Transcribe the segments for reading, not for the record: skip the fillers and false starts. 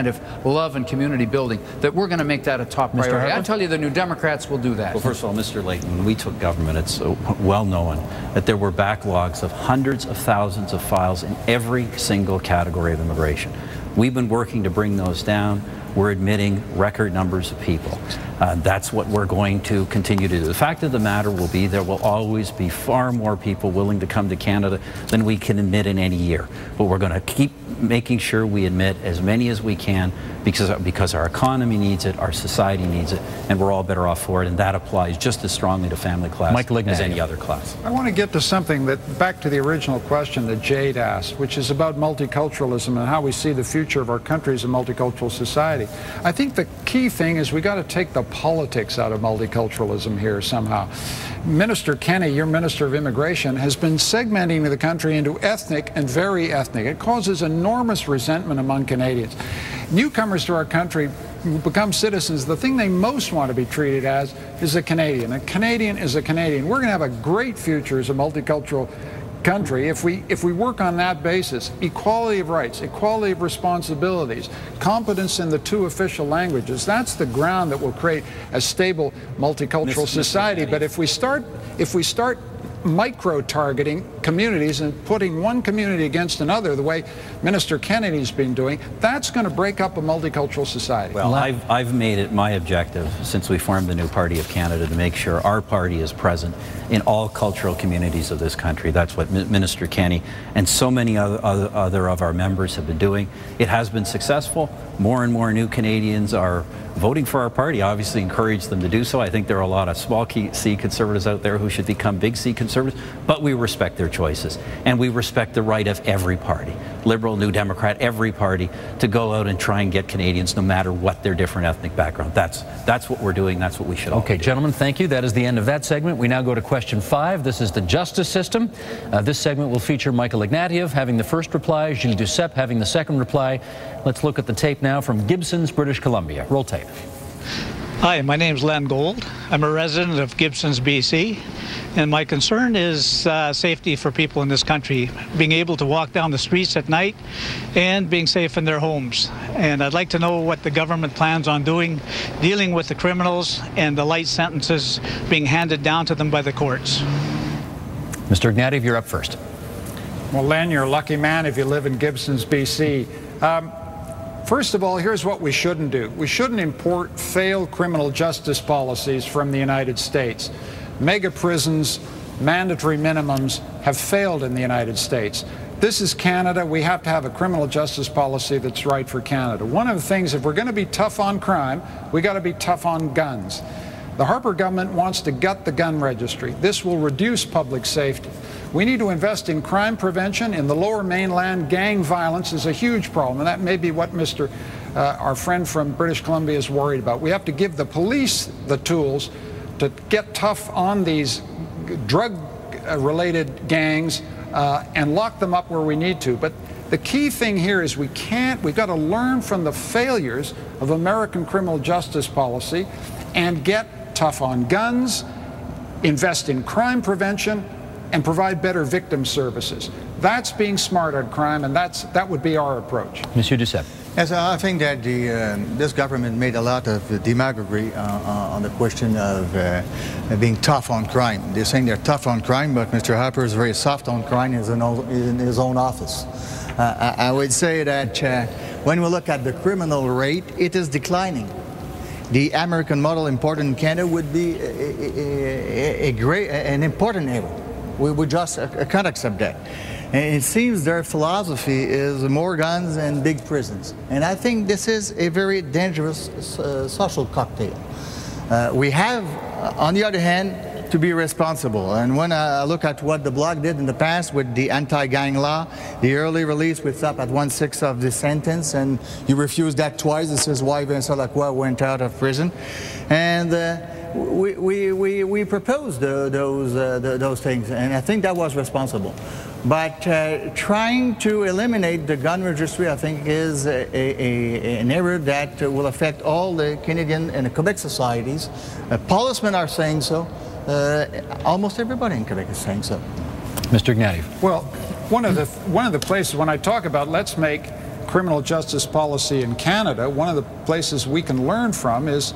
of love and community building, that we're going to make that a top priority. I tell you, the New Democrats will do that. Well, first of all, Mr. Layton, when we took government, it's well known that there were backlogs of hundreds of thousands of files in every single category of immigration. We've been working to bring those down. We're admitting record numbers of people. That's what we're going to continue to do. The fact of the matter will be there will always be far more people willing to come to Canada than we can admit in any year. But we're going to keep making sure we admit as many as we can because our economy needs it, our society needs it, and we're all better off for it. And that applies just as strongly to family class as any other class. I want to get to something back to the original question that Jade asked, which is about multiculturalism and how we see the future of our country as a multicultural society. I think the key thing is we got to take the politics out of multiculturalism here somehow. Minister Kenney, your Minister of Immigration, has been segmenting the country into ethnic and very ethnic. It causes enormous resentment among Canadians. Newcomers to our country who become citizens, the thing they most want to be treated as is a Canadian. A Canadian is a Canadian. We're going to have a great future as a multicultural country if we work on that basis. Equality of rights, equality of responsibilities, competence in the two official languages. That's the ground that will create a stable multicultural society. But if we start micro-targeting communities and putting one community against another, the way Minister Kennedy's been doing, that's going to break up a multicultural society. Well, I've made it my objective since we formed the new Party of Canada to make sure our party is present in all cultural communities of this country. That's what Minister Kenney and so many other of our members have been doing. It has been successful. More and more new Canadians are voting for our party. Obviously encourage them to do so. I think there are a lot of small C conservatives out there who should become big C conservatives, but we respect their choices, and we respect the right of every party, Liberal, New Democrat, every party, to go out and try and get Canadians no matter what their different ethnic background. That's what we're doing. That's what we should all do. Okay, gentlemen, thank you. That is the end of that segment. We now go to question 5. This is the justice system. This segment will feature Michael Ignatieff having the first reply, Gilles Duceppe having the second reply. Let's look at the tape now from Gibsons, British Columbia. Roll tape. Hi, my name is Len Gold. I'm a resident of Gibsons, BC, and my concern is safety for people in this country, being able to walk down the streets at night and being safe in their homes. And I'd like to know what the government plans on doing, dealing with the criminals and the light sentences being handed down to them by the courts. Mr. Ignatieff, you're up first. Well, Len, you're a lucky man if you live in Gibsons, BC. First of all, here's what we shouldn't do. We shouldn't import failed criminal justice policies from the United States. Mega prisons, mandatory minimums have failed in the United States. This is Canada. We have to have a criminal justice policy that's right for Canada. One of the things, if we're going to be tough on crime, we got to be tough on guns. The Harper government wants to gut the gun registry. This will reduce public safety. We need to invest in crime prevention. In the Lower Mainland, gang violence is a huge problem, and that may be what our friend from British Columbia is worried about. We have to give the police the tools to get tough on these drug-related gangs and lock them up where we need to. But the key thing here is we've got to learn from the failures of American criminal justice policy and get tough on guns, invest in crime prevention, and provide better victim services. That's being smart on crime, and that would be our approach. Monsieur Duceppe. Yes, I think that this government made a lot of demagoguery on the question of being tough on crime. They're saying they're tough on crime, but Mr. Harper is very soft on crime in his own office. I would say that when we look at the criminal rate, it is declining. The American model imported in Canada would be an important area. We just can't accept that. And it seems their philosophy is more guns and big prisons. And I think this is a very dangerous social cocktail. We have, on the other hand, to be responsible. And when I look at what the Bloc did in the past with the anti-gang law, the early release was up at 1/6 of the sentence, and you refused that twice. This is why Vincent Lacroix went out of prison. And we proposed those things, and I think that was responsible. But trying to eliminate the gun registry, I think, is an error that will affect all the Canadian and the Quebec societies. Policemen are saying so. Almost everybody in Quebec is saying so. Mr. Ignatieff. Well, one of the places when I talk about let's make criminal justice policy in Canada, one of the places we can learn from is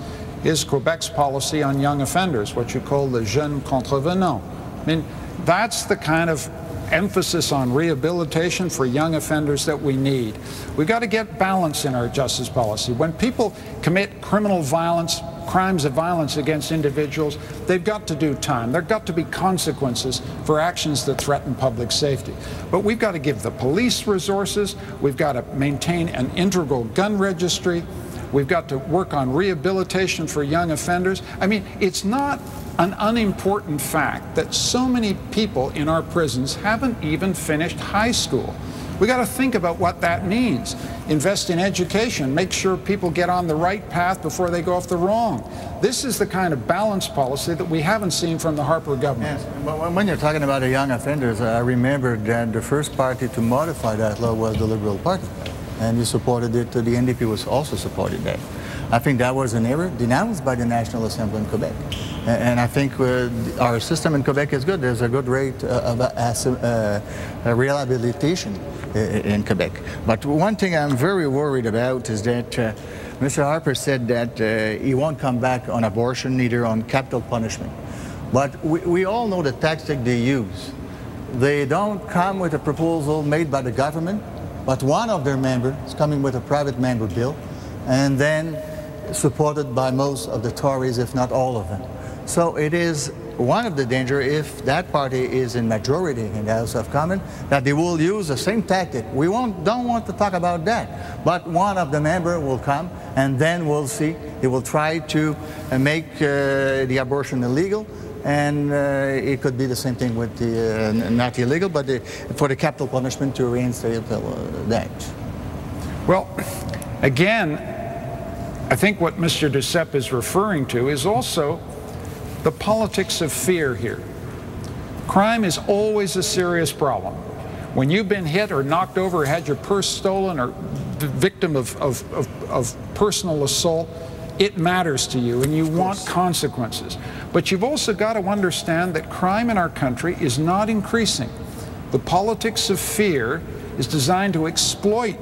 Quebec's policy on young offenders, what you call the jeunes contrevenants. I mean, that's the kind of emphasis on rehabilitation for young offenders that we need. We've got to get balance in our justice policy. When people commit criminal violence, crimes of violence against individuals, they've got to do time. There have got to be consequences for actions that threaten public safety. But we've got to give the police resources, we've got to maintain an integral gun registry, we've got to work on rehabilitation for young offenders. I mean, it's not an unimportant fact that so many people in our prisons haven't even finished high school. We got to think about what that means. Invest in education, make sure people get on the right path before they go off the wrong. This is the kind of balanced policy that we haven't seen from the Harper government. Yes, but when you're talking about the young offenders, I remember that the first party to modify that law was the Liberal Party, and you supported it. The NDP was also supported that. I think that was an error denounced by the National Assembly in Quebec. And I think our system in Quebec is good. There's a good rate of rehabilitation in Quebec. But one thing I'm very worried about is that Mr. Harper said that he won't come back on abortion, neither on capital punishment. But we all know the tactic they use. They don't come with a proposal made by the government, but one of their members is coming with a private member bill, and then supported by most of the Tories, if not all of them. So it is one of the danger, if that party is in majority in the House of Commons, that they will use the same tactic. We don't want to talk about that, but one of the members will come, and then we'll see. They will try to make the abortion illegal, and it could be the same thing with the not illegal, but for the capital punishment to reinstate that. Well, again, I think what Mr. Duceppe is referring to is also the politics of fear here. Crime is always a serious problem. When you've been hit or knocked over or had your purse stolen or the victim of personal assault, it matters to you and you want consequences. But you've also got to understand that crime in our country is not increasing. The politics of fear is designed to exploit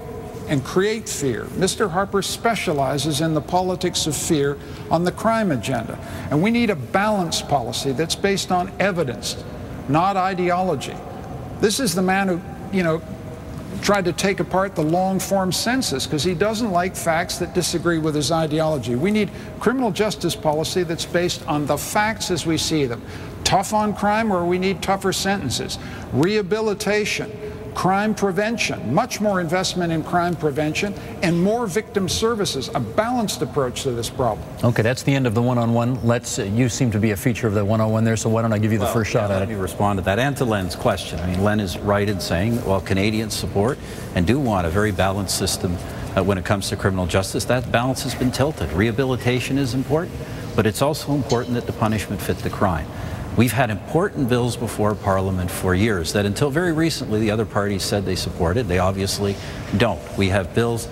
and create fear. Mr. Harper specializes in the politics of fear on the crime agenda. And we need a balanced policy that's based on evidence, not ideology. This is the man who, tried to take apart the long-form census because he doesn't like facts that disagree with his ideology. We need criminal justice policy that's based on the facts as we see them. Tough on crime where we need tougher sentences. Rehabilitation. Crime prevention, much more investment in crime prevention, and more victim services, a balanced approach to this problem. Okay, that's the end of the one-on-one. You seem to be a feature of the one-on-one there, so why don't I give you the first shot at it? Let me respond to that and to Len's question. I mean, Len is right in saying that while Canadians support and do want a very balanced system when it comes to criminal justice, that balance has been tilted. Rehabilitation is important, but it's also important that the punishment fit the crime. We've had important bills before Parliament for years that until very recently the other parties said they supported. They obviously don't. We have bills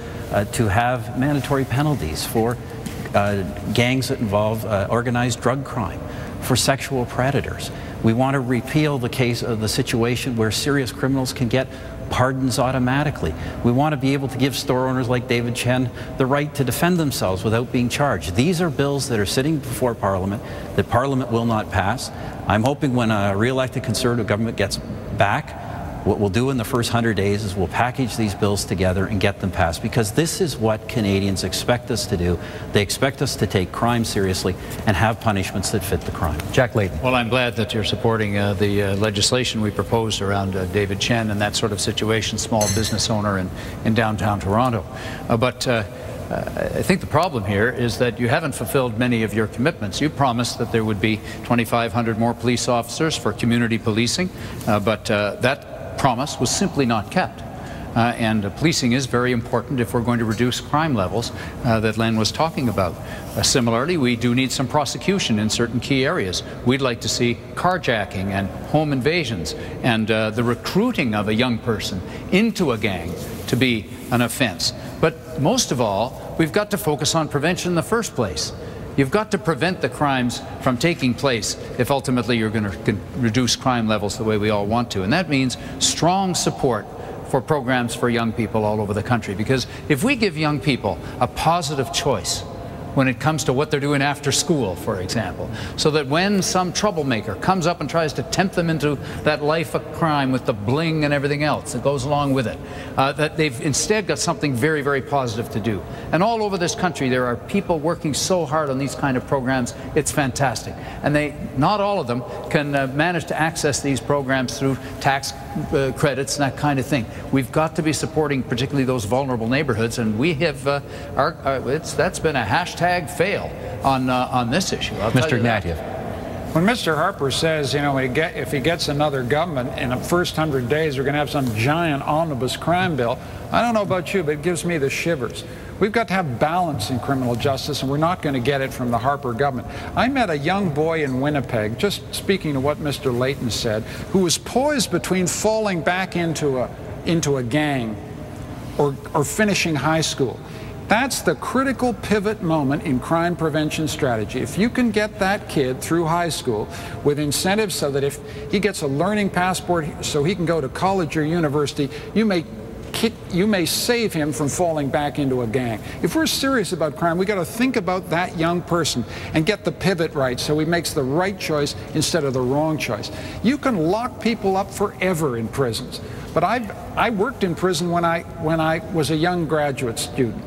to have mandatory penalties for gangs that involve organized drug crime, for sexual predators. We want to repeal the situation where serious criminals can get pardons automatically. We want to be able to give store owners like David Chen the right to defend themselves without being charged. These are bills that are sitting before Parliament that Parliament will not pass. I'm hoping when a re-elected Conservative government gets back, what we'll do in the first 100 days is we'll package these bills together and get them passed, because this is what Canadians expect us to do. They expect us to take crime seriously and have punishments that fit the crime. Jack Layton. Well, I'm glad that you're supporting the legislation we proposed around David Chen and that sort of situation, small business owner in downtown Toronto. I think the problem here is that you haven't fulfilled many of your commitments. You promised that there would be 2,500 more police officers for community policing, but that promise was simply not kept. And policing is very important if we're going to reduce crime levels that Len was talking about. Similarly, we do need some prosecution in certain key areas. We'd like to see carjacking and home invasions and the recruiting of a young person into a gang to be an offense. But most of all, we've got to focus on prevention in the first place. You've got to prevent the crimes from taking place if ultimately you're going to reduce crime levels the way we all want to. And that means strong support for programs for young people all over the country. Because if we give young people a positive choice when it comes to what they're doing after school, for example, so that when some troublemaker comes up and tries to tempt them into that life of crime with the bling and everything else that goes along with it, that they've instead got something very, very positive to do. And all over this country there are people working so hard on these kind of programs, it's fantastic. And not all of them can manage to access these programs through tax credits and that kind of thing. We've got to be supporting particularly those vulnerable neighborhoods, and we have, that's been a hashtag fail on this issue. Mr. Ignatieff. When Mr. Harper says, you know, if he gets another government in the first 100 days, we're going to have some giant omnibus crime bill, I don't know about you, but it gives me the shivers. We've got to have balance in criminal justice, and we're not going to get it from the Harper government. I met a young boy in Winnipeg, just speaking to what Mr. Layton said, who was poised between falling back into a gang or finishing high school. That's the critical pivot moment in crime prevention strategy. If you can get that kid through high school with incentives so that if he gets a learning passport so he can go to college or university, you may save him from falling back into a gang. If we're serious about crime, we got to think about that young person and get the pivot right so he makes the right choice instead of the wrong choice. You can lock people up forever in prisons, but I worked in prison when I was a young graduate student.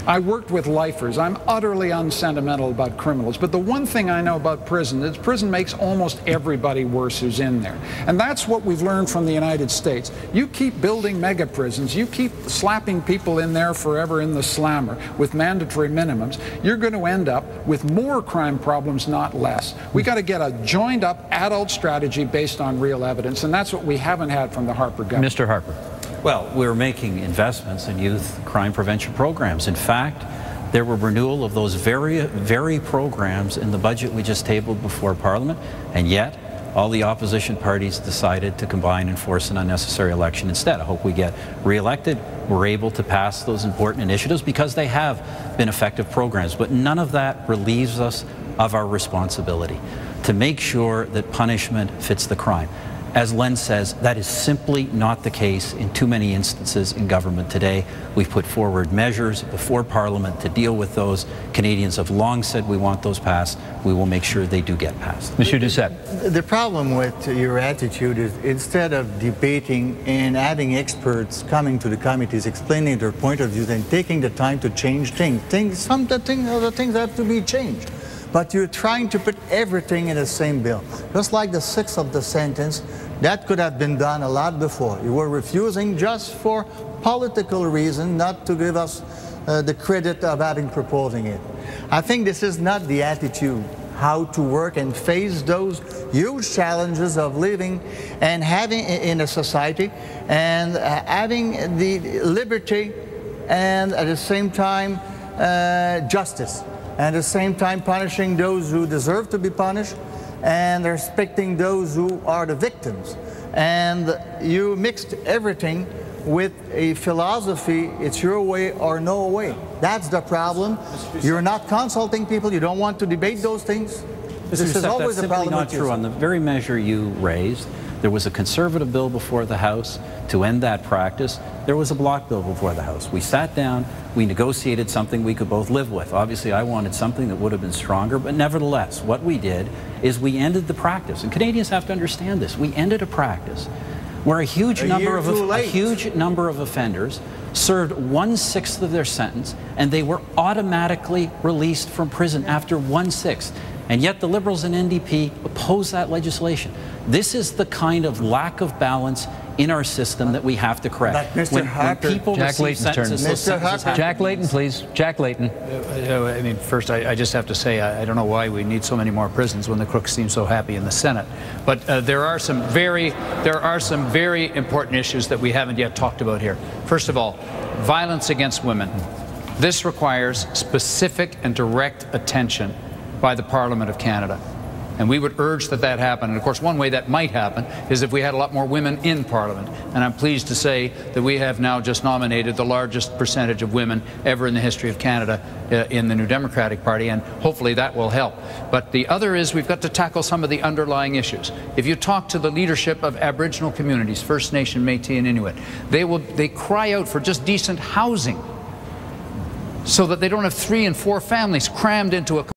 I worked with lifers. I'm utterly unsentimental about criminals. But the one thing I know about prison is prison makes almost everybody worse who's in there. And that's what we've learned from the United States. You keep building mega prisons, you keep slapping people in there forever in the slammer with mandatory minimums, you're going to end up with more crime problems, not less. We got to get a joined up adult strategy based on real evidence, and that's what we haven't had from the Harper government. Mr. Harper. Well, we're making investments in youth crime prevention programs. In fact, there were renewal of those very programs in the budget we just tabled before Parliament, and yet all the opposition parties decided to combine and force an unnecessary election instead. I hope we get re-elected. We're able to pass those important initiatives because they have been effective programs, but none of that relieves us of our responsibility to make sure that punishment fits the crime. As Len says, that is simply not the case in too many instances in government today. We've put forward measures before Parliament to deal with those. Canadians have long said we want those passed. We will make sure they do get passed. Monsieur Doucette. The problem with your attitude is instead of debating and having experts coming to the committees, explaining their point of view, and taking the time to change things, some of the things have to be changed. But you're trying to put everything in the same bill. Just like the sixth of the sentence, that could have been done a lot before. You were refusing just for political reason, not to give us the credit of having proposing it. I think this is not the attitude, how to work and face those huge challenges of living and having in a society and having the liberty and at the same time justice. And at the same time punishing those who deserve to be punished and respecting those who are the victims. And you mixed everything with a philosophy, it's your way or no way. That's the problem. You're not consulting people, you don't want to debate those things. This is always a problem. That's simply not true. On the very measure you raised, there was a Conservative bill before the House to end that practice. There was a Bloc bill before the House. We sat down, we negotiated something we could both live with. Obviously, I wanted something that would have been stronger, but nevertheless, what we did is we ended the practice. And Canadians have to understand this. We ended a practice where a huge number of offenders served 1/6 of their sentence, and they were automatically released from prison after 1/6. And yet the Liberals and NDP oppose that legislation. This is the kind of lack of balance in our system that we have to correct. But Mr. Harper, people Jack Layton's turn. Mr. Harper. Jack Layton, please. Jack Layton. I mean, first, I just have to say, I don't know why we need so many more prisons when the crooks seem so happy in the Senate. But there are some very important issues that we haven't yet talked about here. First of all, violence against women. This requires specific and direct attention by the Parliament of Canada. And we would urge that that happen. And of course, one way that might happen is if we had a lot more women in Parliament. And I'm pleased to say that we have now just nominated the largest percentage of women ever in the history of Canada in the New Democratic Party, and hopefully that will help. But the other is we've got to tackle some of the underlying issues. If you talk to the leadership of Aboriginal communities, First Nation, Métis and Inuit, they cry out for just decent housing so that they don't have 3 and 4 families crammed into a